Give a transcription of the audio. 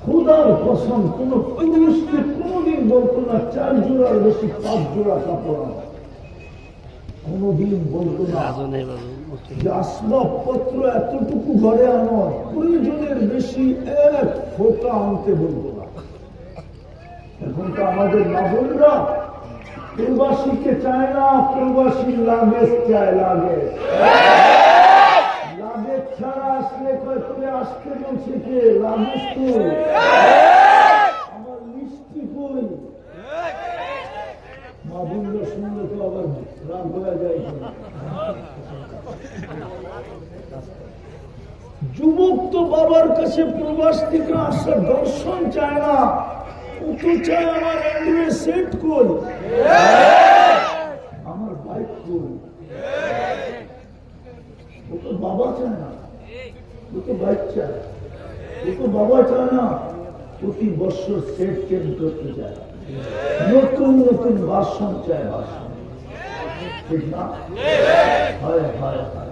খুদার কসম কোন পুরুষকে কোনদিন বলতো না 4 জোড়ার বেশি 5 জোড়া কাপড় আনো, কোনদিন বলতো না যে আসবাবপত্র এতটুকু ঘরে আনো, প্রয়োজনের বেশি 1 ফোঁটা আনতে বলতো না। এখন তো আমাদের নাগরিকরা প্রবাসীকে চায় না, প্রবাসী লাগেজ চায়, লাগেজ ছাড়া আসলে তুমি আসতে বলছে কে, লাগেজ কই, আমার মিষ্টি কই। মা বন্ধু শুনলে তো আবার রাগ হয়ে যায়। যুবক তো বাবার কাছে প্রবাস থেকে আসা দর্শন চায় না, ও তো চায় আমার অ্যান্ড্রয়েড সেট কই, আমার বাইক কই। ও তো বাবা চায় না, ও তো বাইক চায়, ও তো বাবা চায় না, প্রতি বছর সেট চেঞ্জ করতে চায়, নতুন নতুন ভাষণ চায়, ভাষণ। ঠিক না? হয় হয় হয়।